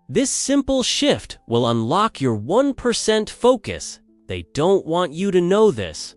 This simple shift will unlock your 1% focus. They don't want you to know this.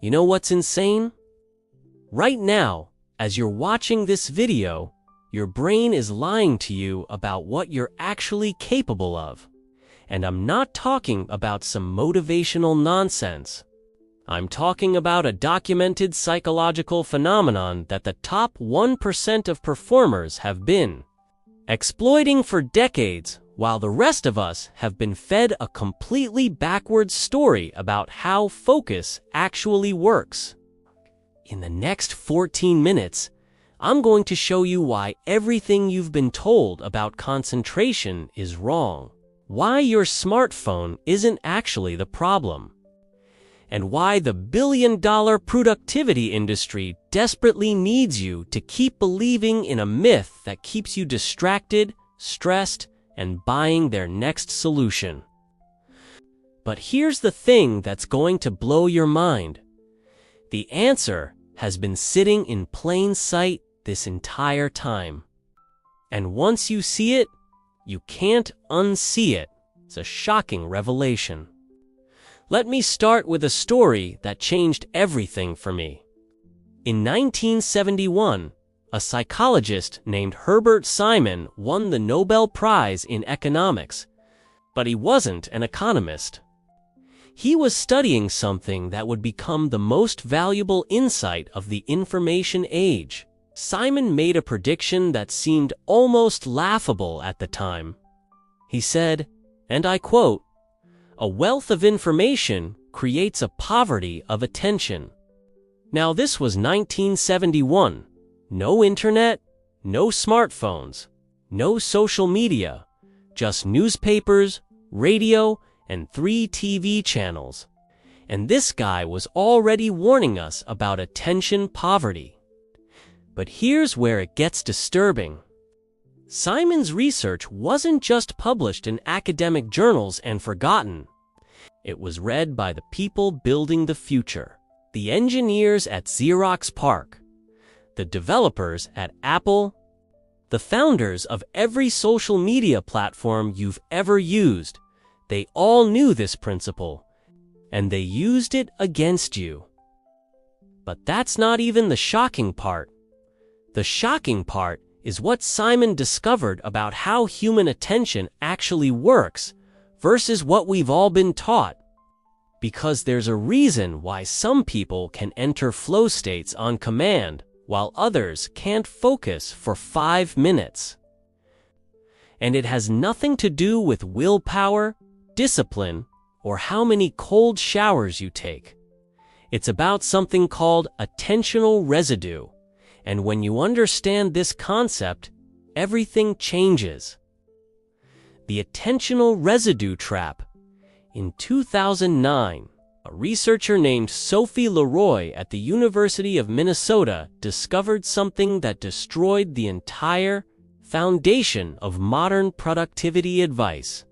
You know what's insane? Right now, as you're watching this video, your brain is lying to you about what you're actually capable of. And I'm not talking about some motivational nonsense. I'm talking about a documented psychological phenomenon that the top 1% of performers have been exploiting for decades, while the rest of us have been fed a completely backwards story about how focus actually works. In the next 14 minutes, I'm going to show you why everything you've been told about concentration is wrong, why your smartphone isn't actually the problem, and why the billion-dollar productivity industry desperately needs you to keep believing in a myth that keeps you distracted, stressed, and buying their next solution. But here's the thing that's going to blow your mind. The answer has been sitting in plain sight this entire time. And once you see it, you can't unsee it. It's a shocking revelation. Let me start with a story that changed everything for me. In 1971, a psychologist named Herbert Simon won the Nobel Prize in economics, but he wasn't an economist. He was studying something that would become the most valuable insight of the information age. Simon made a prediction that seemed almost laughable at the time. He said, and I quote, "A wealth of information creates a poverty of attention." Now this was 1971. No internet, no smartphones, no social media, just newspapers, radio, and 3 TV channels. And this guy was already warning us about attention poverty. But here's where it gets disturbing. Simon's research wasn't just published in academic journals and forgotten. It was read by the people building the future, the engineers at Xerox PARC, the developers at Apple, the founders of every social media platform you've ever used. They all knew this principle, and they used it against you. But that's not even the shocking part. The shocking part is what Simon discovered about how human attention actually works versus what we've all been taught. Because there's a reason why some people can enter flow states on command, while others can't focus for 5 minutes. And it has nothing to do with willpower, discipline, or how many cold showers you take. It's about something called attentional residue. And when you understand this concept, everything changes. The attentional residue trap. In 2009, a researcher named Sophie Leroy at the University of Minnesota discovered something that destroyed the entire foundation of modern productivity advice.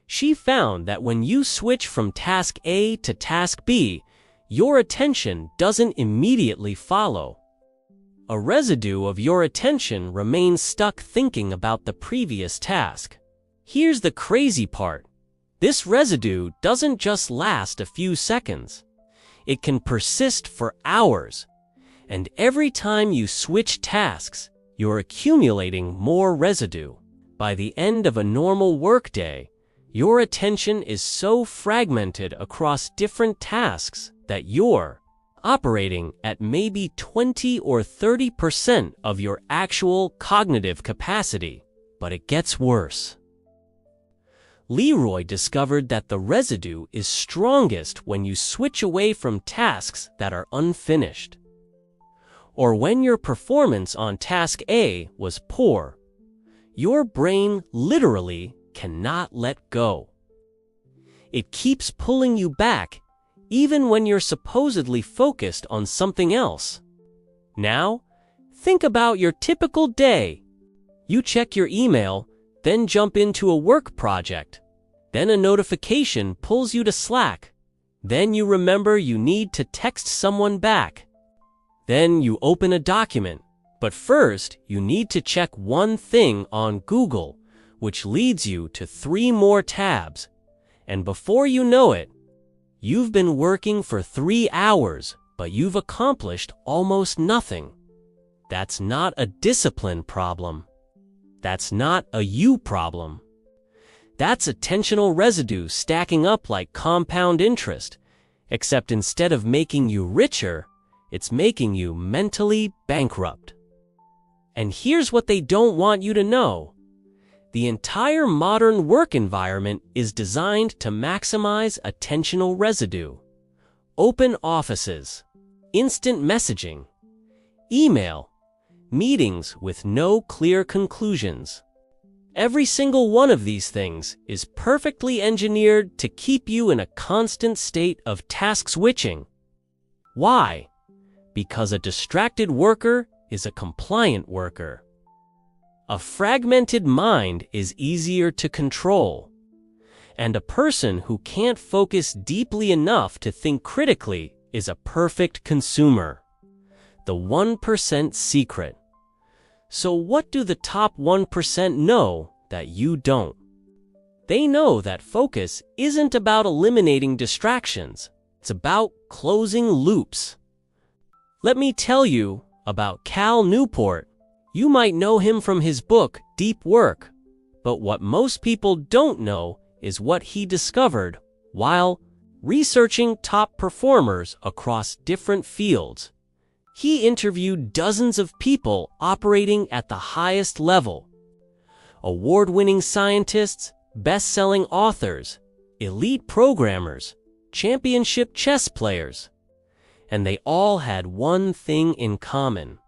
She found that when you switch from task A to task B, your attention doesn't immediately follow. A residue of your attention remains stuck thinking about the previous task. Here's the crazy part. This residue doesn't just last a few seconds. It can persist for hours. And every time you switch tasks, you're accumulating more residue. By the end of a normal workday, your attention is so fragmented across different tasks that you're operating at maybe 20 or 30% of your actual cognitive capacity. But it gets worse. Leroy discovered that the residue is strongest when you switch away from tasks that are unfinished, or when your performance on task A was poor. Your brain literally cannot let go. It keeps pulling you back even when you're supposedly focused on something else. Now, think about your typical day. You check your email, then jump into a work project. Then a notification pulls you to Slack. Then you remember you need to text someone back. Then you open a document. But first, you need to check one thing on Google, which leads you to 3 more tabs. And before you know it, you've been working for 3 hours, but you've accomplished almost nothing. That's not a discipline problem. That's not a you problem. That's attentional residue stacking up like compound interest, except instead of making you richer, it's making you mentally bankrupt. And here's what they don't want you to know. The entire modern work environment is designed to maximize attentional residue. Open offices, instant messaging, email, meetings with no clear conclusions. Every single one of these things is perfectly engineered to keep you in a constant state of task switching. Why? Because a distracted worker is a compliant worker. A fragmented mind is easier to control. And a person who can't focus deeply enough to think critically is a perfect consumer. The 1% secret. So what do the top 1% know that you don't? They know that focus isn't about eliminating distractions. It's about closing loops. Let me tell you about Cal Newport. You might know him from his book, Deep Work. But what most people don't know is what he discovered while researching top performers across different fields. He interviewed dozens of people operating at the highest level. Award-winning scientists, best-selling authors, elite programmers, championship chess players. And they all had one thing in common.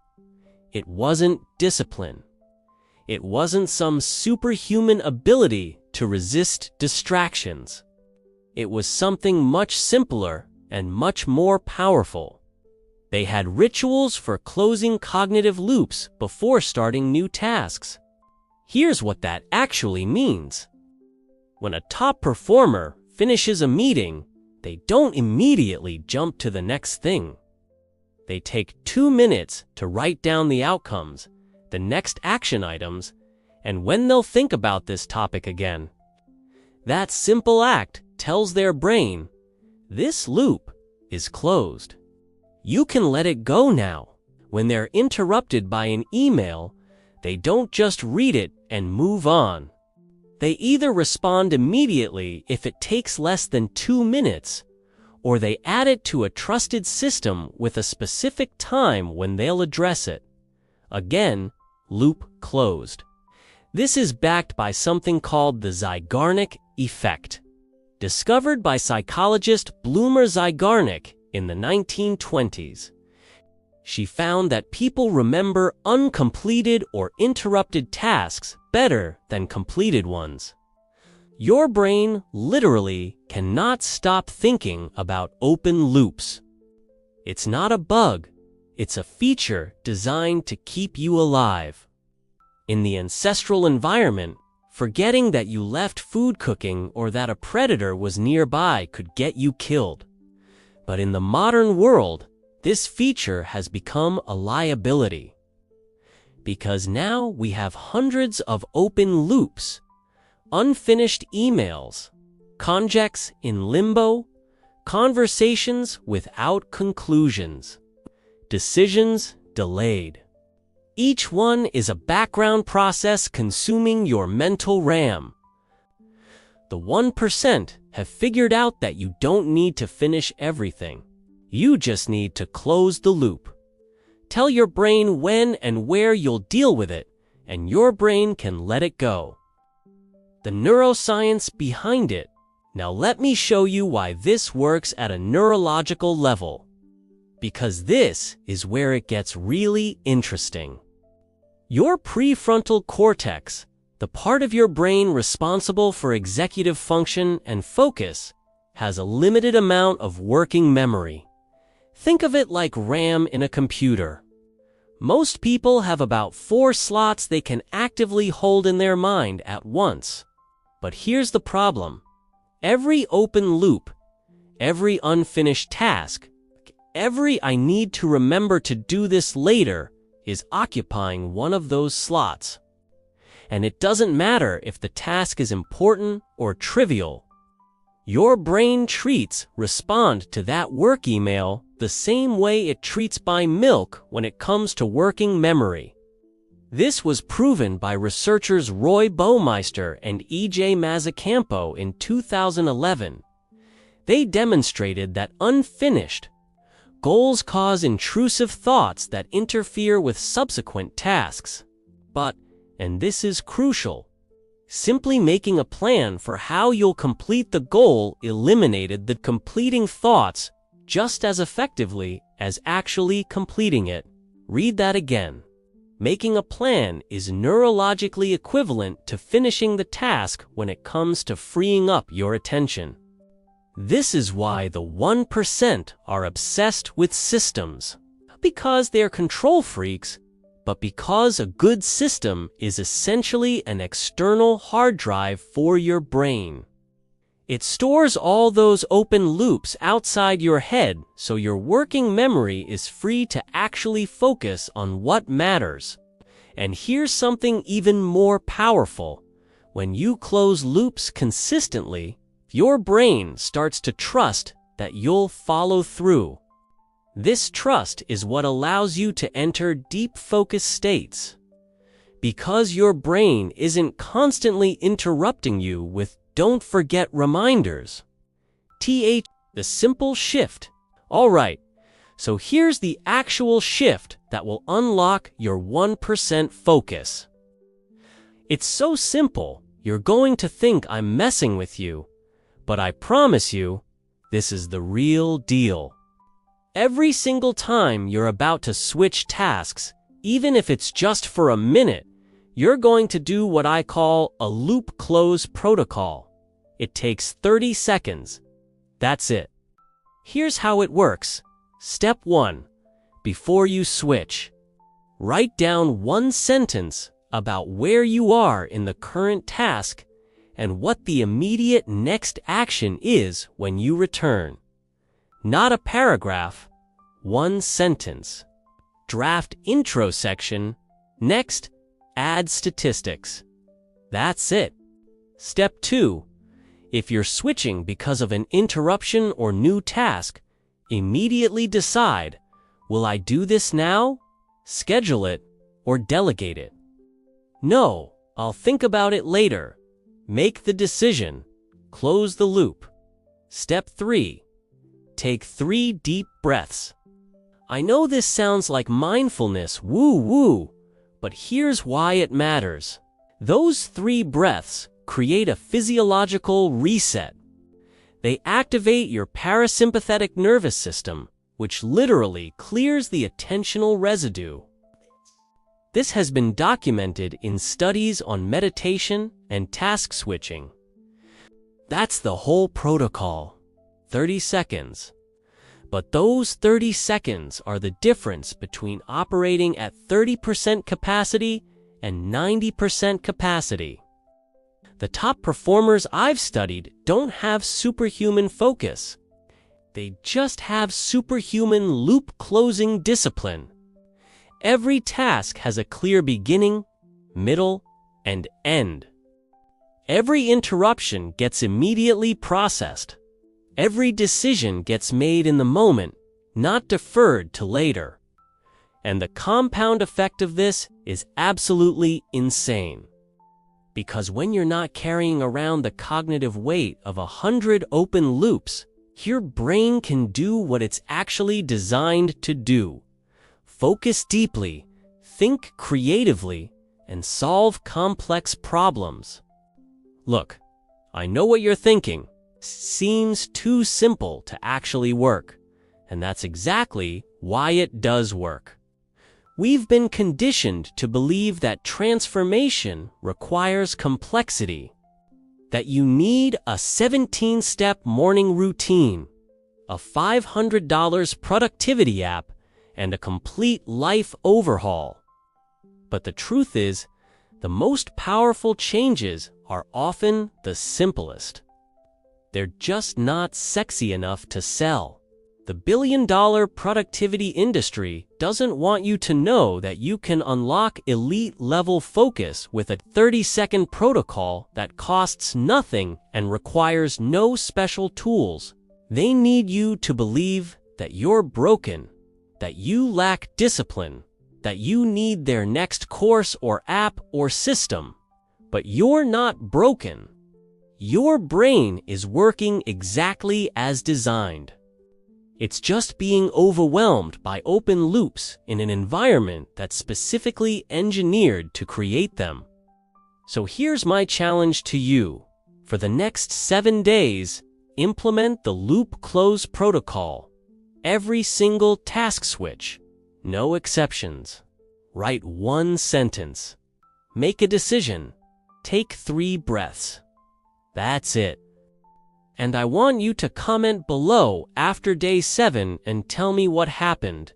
It wasn't discipline. It wasn't some superhuman ability to resist distractions. It was something much simpler and much more powerful. They had rituals for closing cognitive loops before starting new tasks. Here's what that actually means. When a top performer finishes a meeting, they don't immediately jump to the next thing. They take 2 minutes to write down the outcomes, the next action items, and when they'll think about this topic again. That simple act tells their brain, this loop is closed. You can let it go now. When they're interrupted by an email, they don't just read it and move on. They either respond immediately if it takes less than 2 minutes, or they add it to a trusted system with a specific time when they'll address it. Again, loop closed. This is backed by something called the Zeigarnik effect, discovered by psychologist Bloomer Zeigarnik in the 1920s. She found that people remember uncompleted or interrupted tasks better than completed ones. Your brain literally cannot stop thinking about open loops. It's not a bug, it's a feature designed to keep you alive. In the ancestral environment, forgetting that you left food cooking or that a predator was nearby could get you killed. But in the modern world, this feature has become a liability. Because now we have hundreds of open loops, unfinished emails, conjects in limbo, conversations without conclusions, decisions delayed. Each one is a background process consuming your mental RAM. The 1% have figured out that you don't need to finish everything. You just need to close the loop. Tell your brain when and where you'll deal with it, and your brain can let it go. The neuroscience behind it. Now let me show you why this works at a neurological level. Because this is where it gets really interesting. Your prefrontal cortex, the part of your brain responsible for executive function and focus, has a limited amount of working memory. Think of it like RAM in a computer. Most people have about 4 slots they can actively hold in their mind at once. But here's the problem. Every open loop, every unfinished task, every I need to remember to do this later is occupying one of those slots. And it doesn't matter if the task is important or trivial. Your brain treats respond to that work email the same way it treats buying milk when it comes to working memory. This was proven by researchers Roy Baumeister and E.J. Mazzacampo in 2011. They demonstrated that unfinished goals cause intrusive thoughts that interfere with subsequent tasks. But, and this is crucial, simply making a plan for how you'll complete the goal eliminated the completing thoughts just as effectively as actually completing it. Read that again. Making a plan is neurologically equivalent to finishing the task when it comes to freeing up your attention. This is why the 1% are obsessed with systems. Not because they're control freaks, but because a good system is essentially an external hard drive for your brain. It stores all those open loops outside your head so your working memory is free to actually focus on what matters. And here's something even more powerful. When you close loops consistently, your brain starts to trust that you'll follow through. This trust is what allows you to enter deep focus states. Because your brain isn't constantly interrupting you with don't forget reminders. The simple shift. Alright, so here's the actual shift that will unlock your 1% focus. It's so simple, you're going to think I'm messing with you, but I promise you, this is the real deal. Every single time you're about to switch tasks, even if it's just for a minute, you're going to do what I call a loop close protocol. It takes 30 seconds. That's it. Here's how it works. Step 1. Before you switch, write down one sentence about where you are in the current task and what the immediate next action is when you return. Not a paragraph, one sentence. Draft intro section. Next, add statistics. That's it. Step 2. If you're switching because of an interruption or new task, immediately decide, will I do this now, schedule it, or delegate it? No, I'll think about it later. Make the decision. Close the loop. Step 3. Take 3 deep breaths. I know this sounds like mindfulness woo-woo, but here's why it matters. Those 3 breaths create a physiological reset. They activate your parasympathetic nervous system, which literally clears the attentional residue. This has been documented in studies on meditation and task switching. That's the whole protocol. 30 seconds. But those 30 seconds are the difference between operating at 30% capacity and 90% capacity. The top performers I've studied don't have superhuman focus. They just have superhuman loop-closing discipline. Every task has a clear beginning, middle, and end. Every interruption gets immediately processed. Every decision gets made in the moment, not deferred to later. And the compound effect of this is absolutely insane. Because when you're not carrying around the cognitive weight of 100 open loops, your brain can do what it's actually designed to do. Focus deeply, think creatively, and solve complex problems. Look, I know what you're thinking. Seems too simple to actually work. And that's exactly why it does work. We've been conditioned to believe that transformation requires complexity, that you need a 17-step morning routine, a $500 productivity app, and a complete life overhaul. But the truth is, the most powerful changes are often the simplest. They're just not sexy enough to sell. The billion-dollar productivity industry doesn't want you to know that you can unlock elite-level focus with a 30-second protocol that costs nothing and requires no special tools. They need you to believe that you're broken, that you lack discipline, that you need their next course or app or system. But you're not broken. Your brain is working exactly as designed. It's just being overwhelmed by open loops in an environment that's specifically engineered to create them. So here's my challenge to you. For the next 7 days, implement the loop close protocol. Every single task switch, no exceptions. Write 1 sentence. Make a decision. Take 3 breaths. That's it. And I want you to comment below after day 7 and tell me what happened.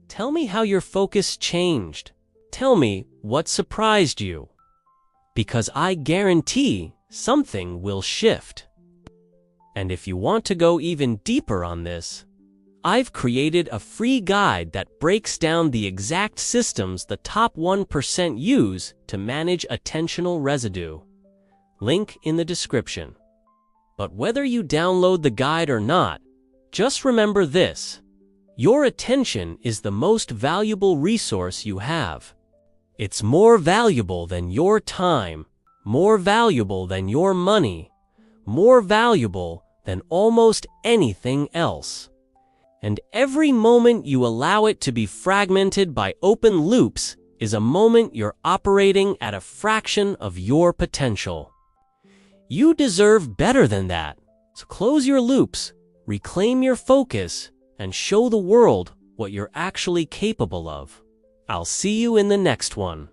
Tell me how your focus changed. Tell me what surprised you. Because I guarantee something will shift. And if you want to go even deeper on this, I've created a free guide that breaks down the exact systems the top 1% use to manage attentional residue. Link in the description. But whether you download the guide or not, just remember this. Your attention is the most valuable resource you have. It's more valuable than your time, more valuable than your money, more valuable than almost anything else. And every moment you allow it to be fragmented by open loops is a moment you're operating at a fraction of your potential. You deserve better than that. So close your loops, reclaim your focus, and show the world what you're actually capable of. I'll see you in the next one.